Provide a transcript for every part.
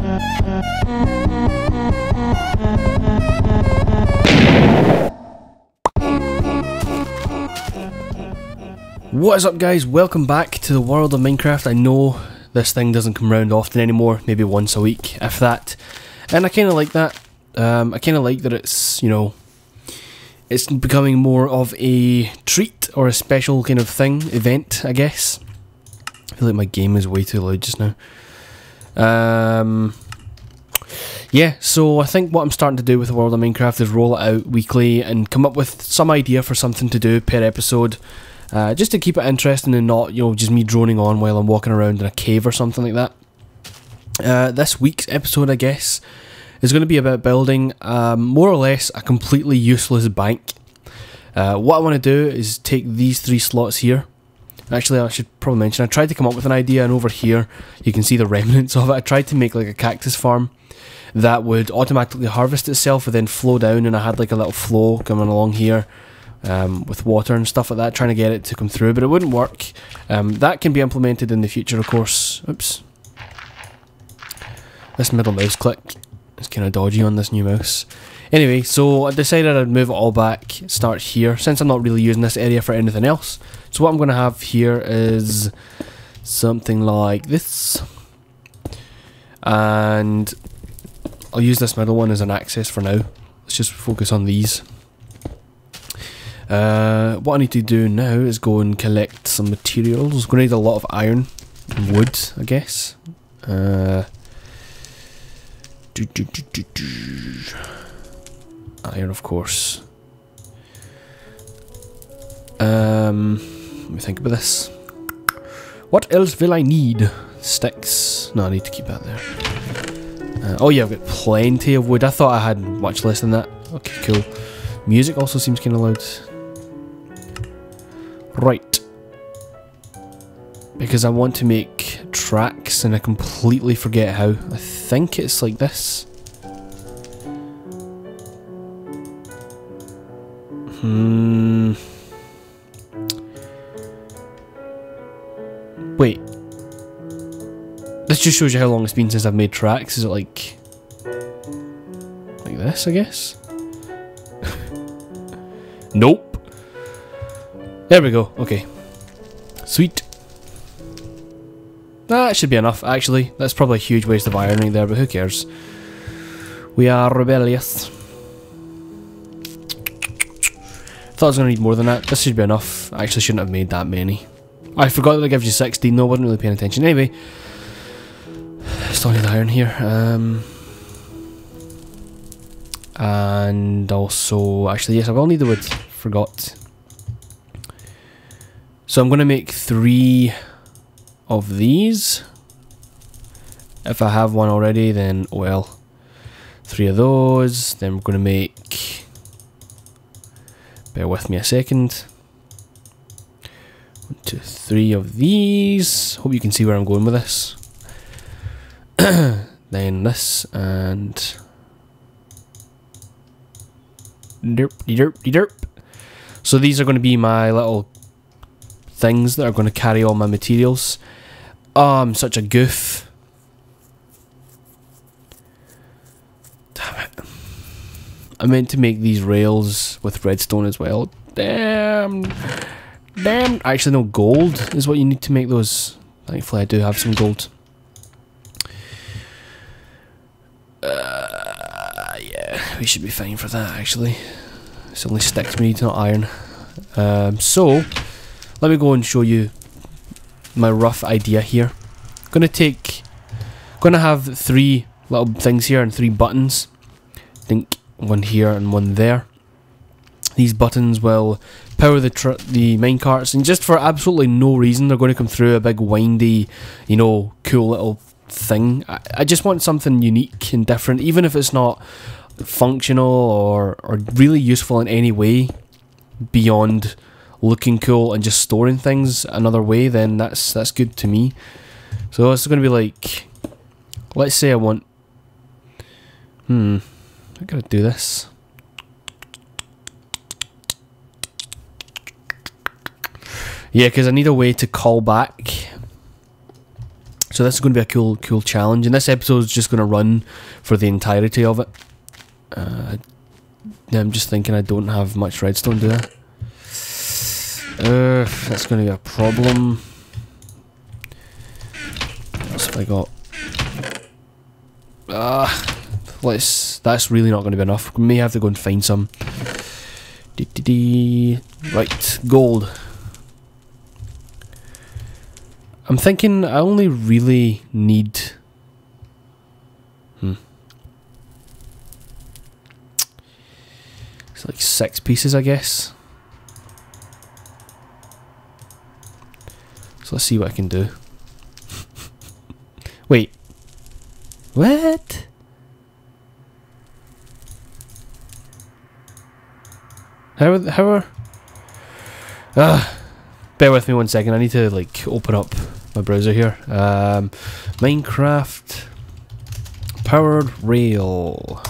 What is up, guys? Welcome back to the world of Minecraft. I know this thing doesn't come around often anymore, maybe once a week, if that. And I kind of like that. I kind of like that it's, you know, it's becoming more of a treat or a special kind of thing, event, I guess. I feel like my game is way too loud just now. Yeah, so I think what I'm starting to do with the world of Minecraft is roll it out weekly and come up with some idea for something to do per episode. Just to keep it interesting and not, you know, just me droning on while I'm walking around in a cave or something like that. This week's episode, I guess, is going to be about building more or less a completely useless bank. What I want to do is take these 3 slots here. Actually, I should probably mention, I tried to come up with an idea, and over here you can see the remnants of it. I tried to make like a cactus farm that would automatically harvest itself and then flow down, and I had like a little flow coming along here. With water and stuff like that, trying to get it to come through, but it wouldn't work. That can be implemented in the future, of course. Oops. This middle mouse click is kind of dodgy on this new mouse. Anyway, so I decided I'd move it all back, start here, since I'm not really using this area for anything else. So what I'm going to have here is something like this. And I'll use this middle one as an access for now. Let's just focus on these. What I need to do now is go and collect some materials. I'm going to need a lot of iron and wood, I guess. Iron, of course. Let me think about this. What else will I need? Sticks. No, I need to keep that there. Oh yeah, I've got plenty of wood. I thought I had much less than that. Okay, cool. Music also seems kind of loud. Right. Because I want to make tracks and I completely forget how. I think it's like this. Wait. This just shows you how long it's been since I've made tracks. Is it like this, I guess? Nope. There we go, okay. Sweet. That should be enough, actually. That's probably a huge waste of iron right there, but who cares? We are rebellious. Thought I was going to need more than that. This should be enough. I actually shouldn't have made that many. I forgot that it gives you 16 though, I wasn't really paying attention. Anyway. Still need iron here. And also, actually yes, I will need the wood. Forgot. So I'm going to make 3 of these. If I have one already, then oh well. 3 of those. Then we're going to make... Bear with me a second. 1, 2, 3 of these. Hope you can see where I'm going with this. Then this and... Derp, derp, derp. So these are going to be my little things that are going to carry all my materials. Oh, I'm such a goof. Damn it. I meant to make these rails with redstone as well. Damn. Damn. Actually, no, gold is what you need to make those. Thankfully, I do have some gold. Yeah, we should be fine for that, actually. It's only sticks we need, not iron. So... let me go and show you my rough idea here. Gonna have 3 little things here and 3 buttons. I think one here and one there. These buttons will power the minecarts, and just for absolutely no reason they're going to come through a big windy, you know, cool little thing. I just want something unique and different, even if it's not functional or really useful in any way beyond looking cool and just storing things another way, then that's good to me. So it's going to be like, let's say I want, I gotta do this. Yeah, because I need a way to call back. So So this is going to be a cool challenge, and this episode is just going to run for the entirety of it. I'm just thinking I don't have much redstone, do I? That's going to be a problem. What else have I got? That's really not going to be enough. We may have to go and find some. Right, gold. I'm thinking I only really need... It's like 6 pieces, I guess. So let's see what I can do. Wait. What? How are... bear with me 1 second, I need to like open up my browser here. Minecraft powered rail.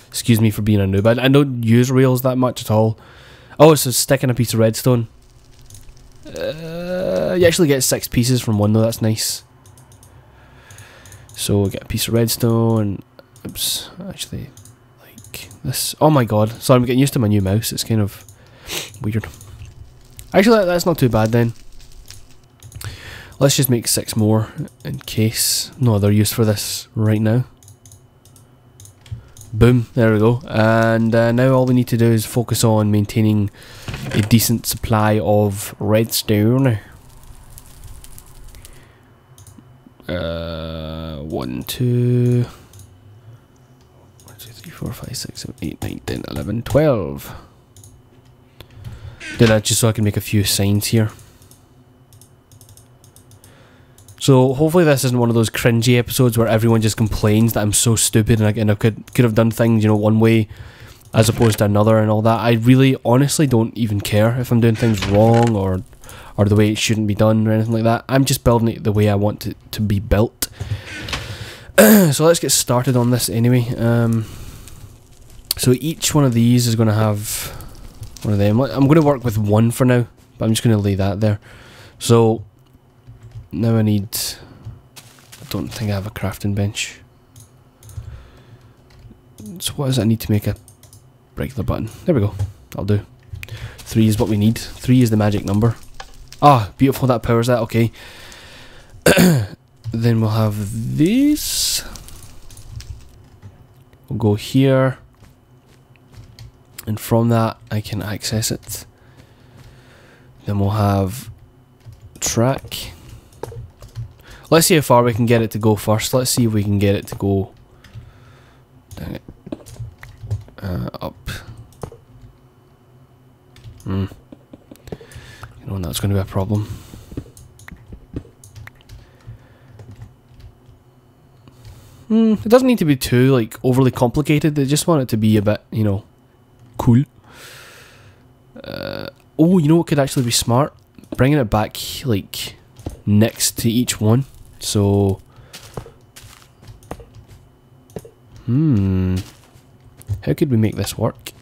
Excuse me for being a noob. I don't use rails that much at all. Oh, so sticking a piece of redstone. You actually get 6 pieces from one though, that's nice. So we get a piece of redstone. Oops, actually, like this. Oh my god, sorry, I'm getting used to my new mouse. It's kind of weird. Actually, that's not too bad then. Let's just make 6 more in case no other use for this right now. Boom, there we go. And now all we need to do is focus on maintaining a decent supply of redstone. 1, 2, 3, 4, 5, 6, 7, 8, 9, 10, 11, 12. Did that just so I can make a few signs here. So hopefully this isn't one of those cringy episodes where everyone just complains that I'm so stupid and I could have done things, you know, one way as opposed to another and all that. I really honestly don't even care if I'm doing things wrong or the way it shouldn't be done or anything like that. I'm just building it the way I want it to be built. So let's get started on this anyway. So each one of these is going to have one of them. I'm going to work with one for now, but I'm just going to lay that there. So now I don't think I have a crafting bench. So what does I need to make a regular button? There we go. That'll do. 3 is what we need. 3 is the magic number. Ah, beautiful, that powers that, okay. Then we'll have these. We'll go here. And from that, I can access it. Then we'll have track. Let's see how far we can get it to go first. Let's see if we can get it to go... Dang it. Up. You know, that's going to be a problem. It doesn't need to be too, like, overly complicated. I just want it to be a bit, you know, cool. Oh, you know what could actually be smart? Bringing it back, like, next to each one. So... How could we make this work?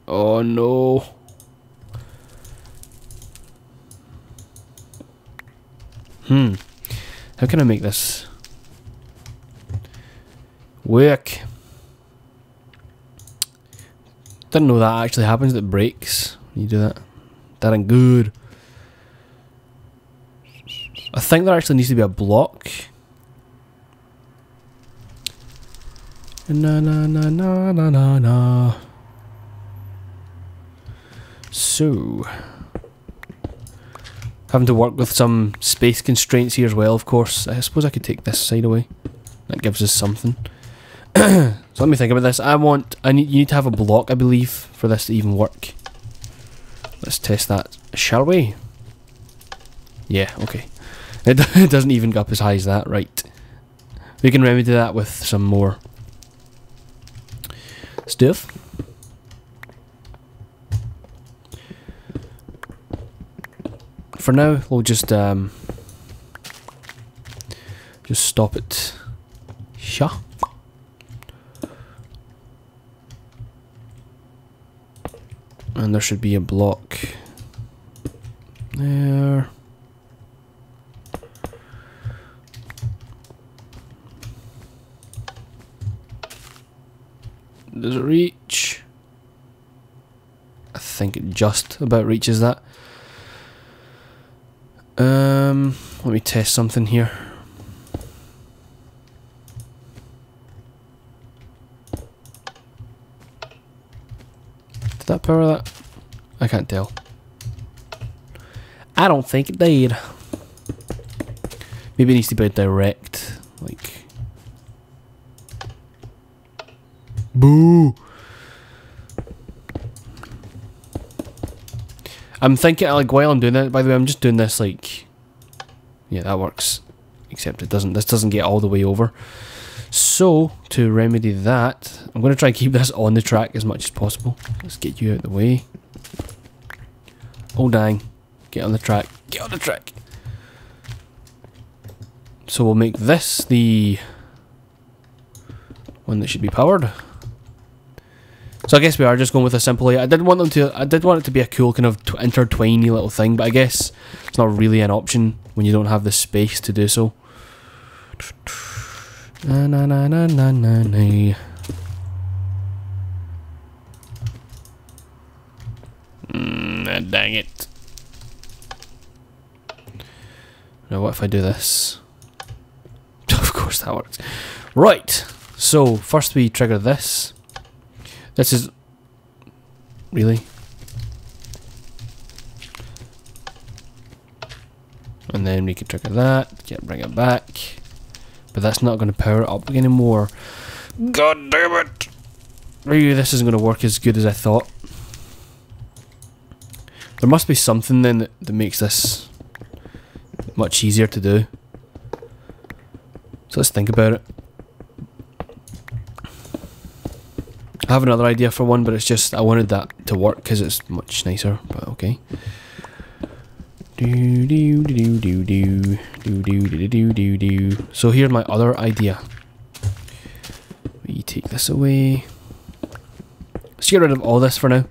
Oh no. How can I make this work? Didn't know that actually happens, it breaks. You do that. That ain't good. I think there actually needs to be a block. Na na na na na na na. So, having to work with some space constraints here as well, of course. I suppose I could take this side away. That gives us something. So let me think about this. You need to have a block, I believe, for this to even work. Let's test that, shall we? Yeah, okay. It doesn't even go up as high as that, right. We can remedy that with some more stuff. For now, we'll just stop it. Sha. And there should be a block there. Does it reach? I think it just about reaches that. Let me test something here. Did that power that? I can't tell. I don't think it did. Maybe it needs to be direct, like. Boo! I'm thinking, like, while I'm doing that, by the way, I'm just doing this, like, yeah, that works, except it doesn't, this doesn't get all the way over. So, to remedy that, I'm going to try and keep this on the track as much as possible. Let's get you out of the way. Oh, dang. Get on the track. Get on the track. So we'll make this the one that should be powered. So I guess we are just going with a simple. I did want it to be a cool kind of intertwiney little thing, but I guess it's not really an option when you don't have the space to do so. Na na na na na na na. Dang it. Now what if I do this? Of course that works. Right. So first we trigger this. This is really, and then we can trigger that, bring it back, but that's not going to power it up anymore. God damn it! Maybe this isn't going to work as good as I thought. There must be something then that makes this much easier to do. So let's think about it. I have another idea for one, but it's just I wanted that to work because it's much nicer. But okay. So here's my other idea. We take this away. Let's get rid of all this for now.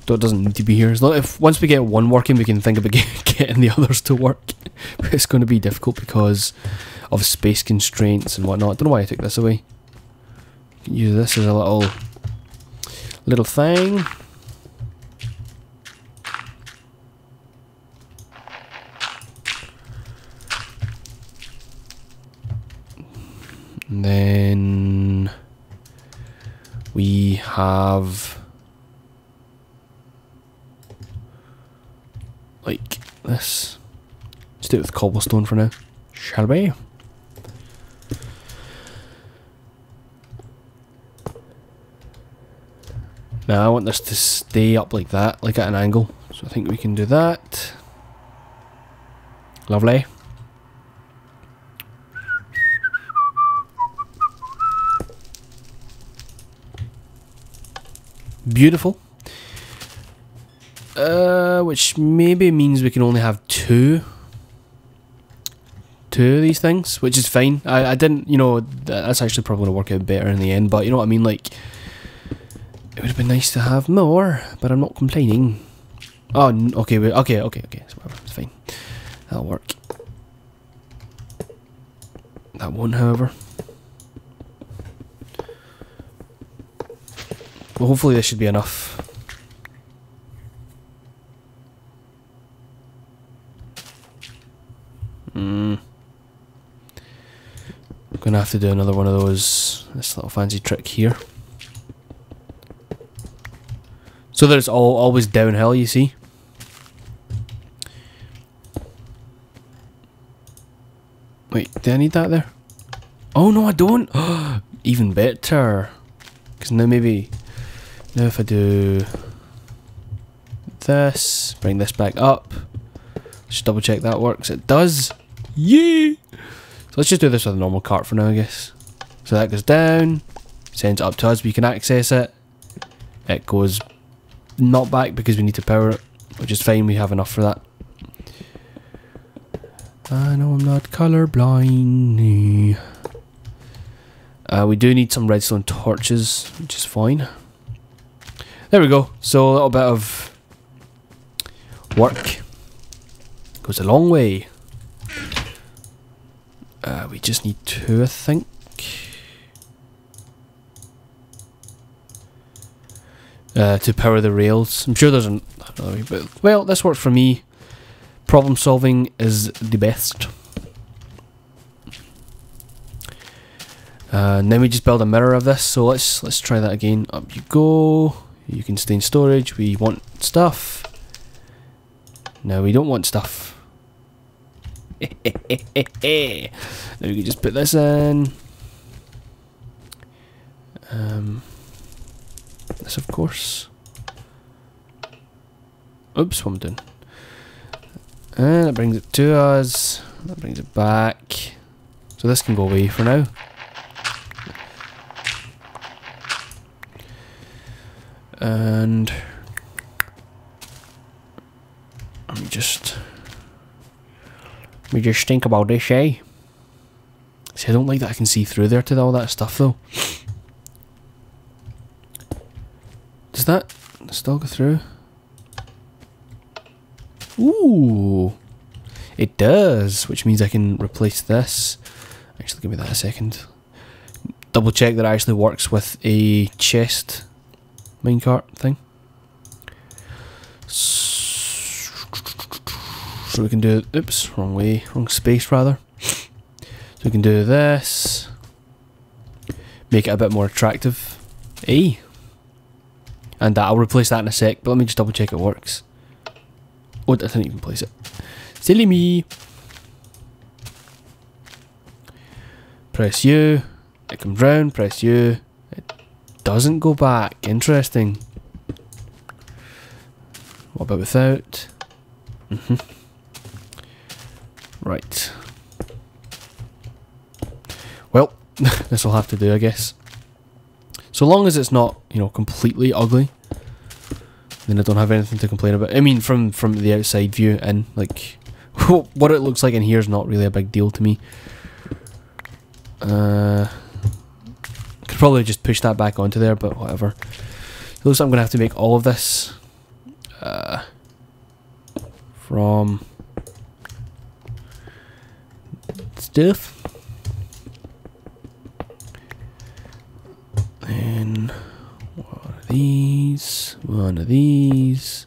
So it doesn't need to be here. As long if once we get one working, we can think about getting the others to work. But it's going to be difficult because of space constraints and whatnot. I don't know why I took this away. Use this as a little thing. And then we have like this. Let's do it with cobblestone for now, shall we? Now I want this to stay up like that, like at an angle. So I think we can do that. Lovely. Beautiful. Which maybe means we can only have two of these things, which is fine. I didn't, you know, that's actually probably going to work out better in the end, but you know what I mean, like, it would have been nice to have more, but I'm not complaining. Oh, okay, okay, so whatever, it's fine. That'll work. That won't, however. Well, hopefully this should be enough. I'm gonna have to do another one of those, this little fancy trick here. So that it's always downhill, you see. Wait, do I need that there? Oh no, I don't! Even better. Because now maybe, now if I do this, bring this back up. Just double check that works. It does! Yay! So let's just do this with a normal cart for now, I guess. So that goes down, sends it up to us, we can access it. It goes not back because we need to power it, which is fine, we have enough for that. I know I'm not colorblind. We do need some redstone torches, which is fine. There we go. So a little bit of Work goes a long way. We just need 2, I think. To power the rails. I'm sure there's another way, but well, this works for me. Problem solving is the best. And then we just build a mirror of this. So let's try that again. Up you go. You can stay in storage. We want stuff. No, we don't want stuff. Now we can just put this in. This, of course. Oops, what am I doing? And that brings it to us. That brings it back. So this can go away for now. And let me just think about this, eh? See, I don't like that I can see through there to all that stuff though. Does that still go through? Ooh, it does, which means I can replace this. Actually, give me that a second. Double check that it actually works with a chest minecart thing. So we can do, oops, wrong way, wrong space rather. So we can do this, make it a bit more attractive. Eh? And I'll replace that in a sec, but let me just double check it works. Oh, I didn't even place it. Silly me. Press U, it comes round, press U, it doesn't go back. Interesting. What about without? Right. Well, this will have to do, I guess. So long as it's not, you know, completely ugly, then I don't have anything to complain about. I mean, from the outside view, and like what it looks like in here is not really a big deal to me. Could probably just push that back onto there, but whatever. It looks like I'm gonna have to make all of this from stuff. And one of these, one of these.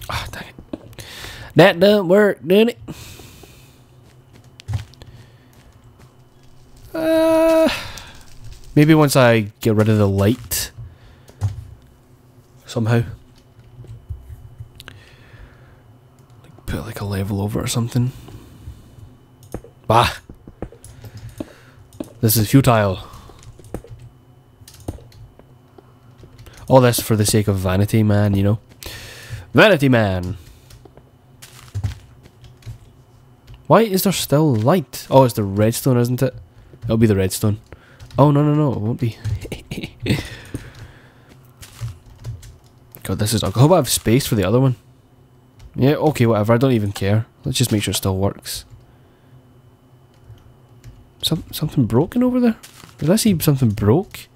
Ah, dang it. That doesn't work, doesn't it? Maybe once I get rid of the light somehow. Put like a level over or something. Bah! This is futile. All this for the sake of vanity, man, you know? Vanity man! Why is there still light? Oh, it's the redstone, isn't it? It'll be the redstone. Oh, no, no, no, it won't be. God, this is... I hope I have space for the other one. Yeah, okay, whatever, I don't even care. Let's just make sure it still works. Something broken over there? Did I see something broke?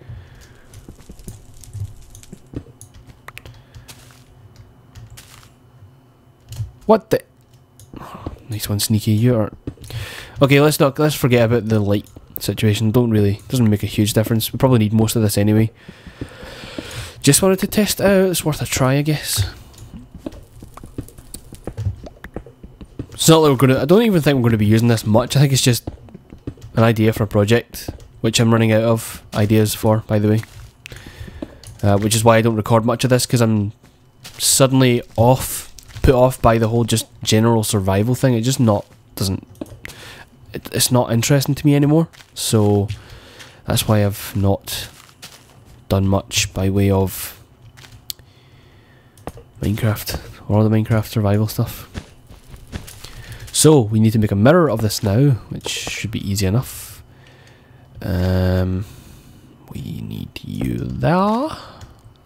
What the... Oh, nice one, Sneaky. You are... Okay, let's forget about the light situation. Doesn't make a huge difference. We probably need most of this anyway. Just wanted to test it out. It's worth a try, I guess. It's not like we're gonna... I don't even think we're gonna be using this much. I think it's just an idea for a project, which I'm running out of ideas for, by the way. Which is why I don't record much of this, because I'm suddenly put off by the whole just general survival thing. It just it's not interesting to me anymore. So that's why I've not done much by way of Minecraft or the Minecraft survival stuff. So we need to make a mirror of this now, which should be easy enough. We need you there.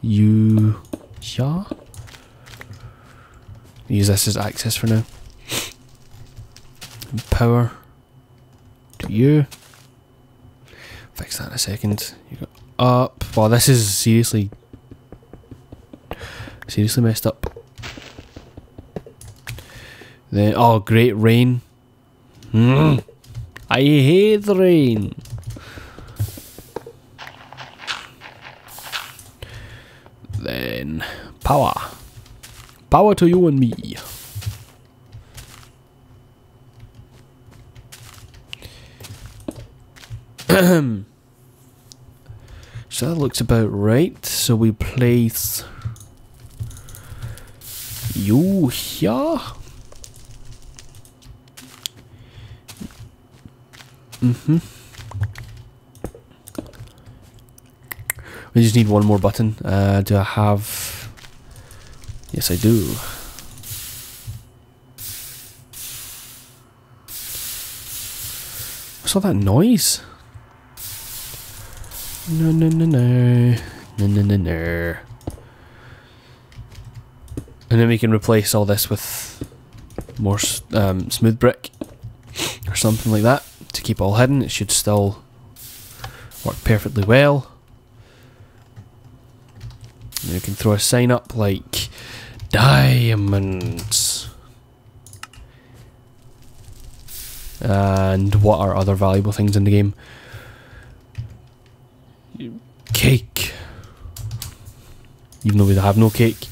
You here. Use this as access for now. And power to you. Fix fix that in a second. You go up. Wow, this is seriously messed up. Then, oh, great rain. I hate the rain. Then, power. Power to you and me. So that looks about right. So we place you here. We just need one more button. Do I have... Yes, I do. What's all that noise? No, no, no, no. No, no, no, no. And then we can replace all this with more smooth brick or something like that to keep it all hidden. It should still work perfectly well. And you can throw a sign up like diamonds. And what are other valuable things in the game? Cake. Even though we have no cake.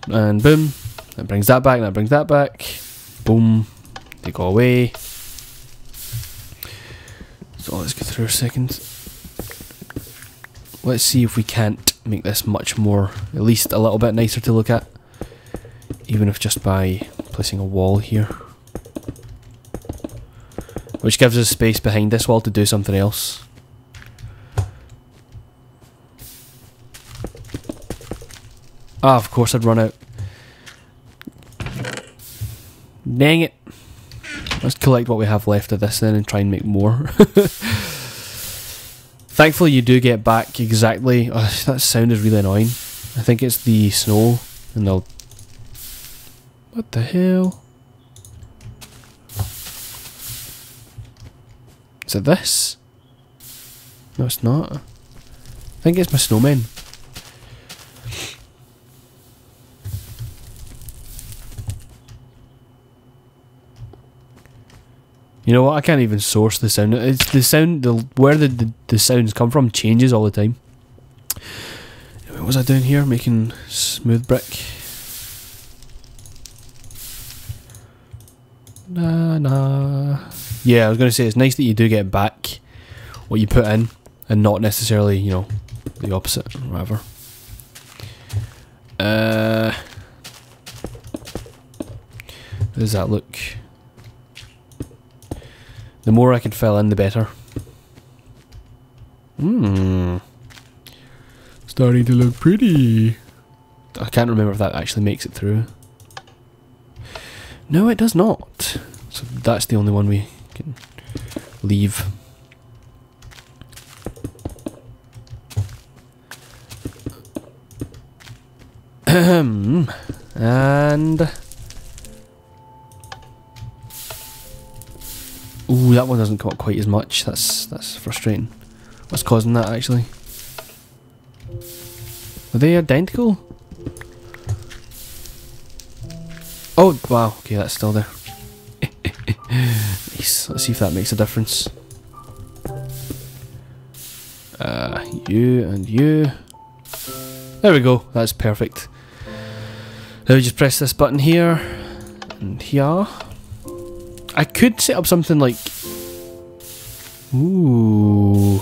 And boom. That brings that back, that brings that back. Boom. They go away. So let's go through a second. Let's see if we can't make this much more, at least a little bit nicer to look at. Even if just by placing a wall here. Which gives us space behind this wall to do something else. Ah, of course I'd run out. Dang it. Let's collect what we have left of this then and try and make more. Thankfully you do get back exactly... Oh, that sound is really annoying. I think it's the snow and they'll... What the hell? Is it this? No, it's not. I think it's my snowmen. You know what? I can't even source the sound. It's the sound. Where the sounds come from changes all the time. What was I doing here? Making smooth brick. Nah. Yeah, I was going to say it's nice that you do get back what you put in, and not necessarily, you know, the opposite or whatever. How does that look? The more I can fill in, the better. Starting to look pretty. I can't remember if that actually makes it through. No, it does not. So that's the only one we can leave. And... Ooh, that one doesn't come up quite as much. That's frustrating. What's causing that actually? Are they identical? Oh wow, okay, that's still there. Nice. Let's see if that makes a difference. You and you. There we go, that's perfect. Now we just press this button here and here. I could set up something like... Ooh.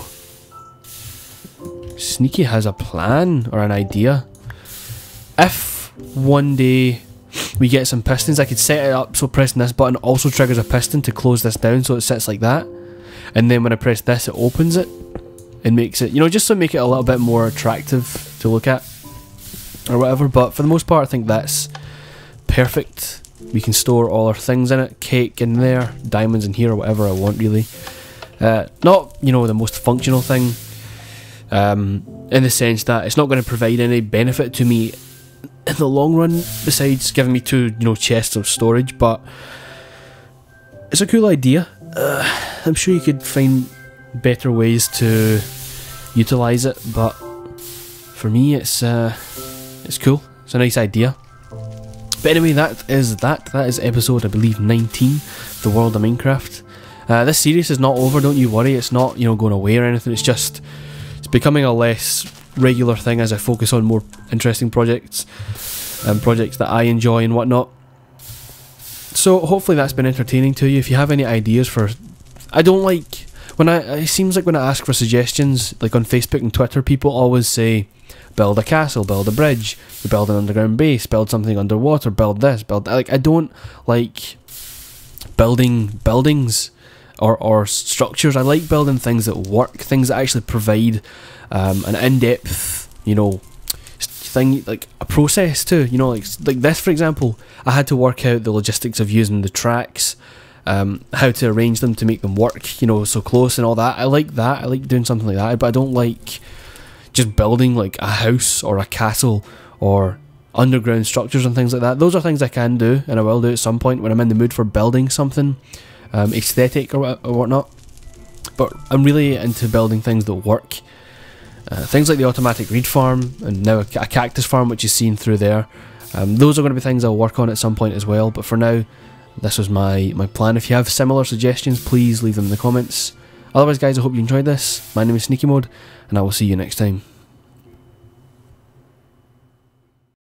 Sneaky has a plan or an idea. If one day we get some pistons, I could set it up so pressing this button also triggers a piston to close this down so it sits like that. And then when I press this, it opens it and makes it, you know, just to make it a little bit more attractive to look at or whatever. But for the most part, I think that's perfect. We can store all our things in it, cake in there, diamonds in here, or whatever I want really. Not, you know, the most functional thing, in the sense that it's not going to provide any benefit to me in the long run, besides giving me 2, you know, chests of storage, but it's a cool idea. I'm sure you could find better ways to utilize it, but for me it's cool. It's a nice idea. But anyway, that is episode, I believe, 19, The World of Minecraft. This series is not over, don't you worry. It's not, you know, going away or anything. It's becoming a less regular thing as I focus on more interesting projects and projects that I enjoy and whatnot. So hopefully that's been entertaining to you. If you have any ideas for, I don't like when it seems like when I ask for suggestions, like on Facebook and Twitter, people always say, build a castle, build a bridge, build an underground base, build something underwater, build this, build that. Like, I don't like building buildings or structures. I like building things that work, things that actually provide an in-depth, you know, thing, like a process too. You know, like this, for example, I had to work out the logistics of using the tracks, how to arrange them to make them work, you know, so close and all that. I like that. I like doing something like that, but I don't like just building like a house or a castle or underground structures and things like that. Those are things I can do and I will do at some point when I'm in the mood for building something aesthetic or whatnot. But I'm really into building things that work. Things like the automatic reed farm and now a cactus farm, which is seen through there. Those are going to be things I'll work on at some point as well, but for now this was my plan. If you have similar suggestions, please leave them in the comments. Otherwise guys, I hope you enjoyed this. My name is Sneaky Mode, and I will see you next time.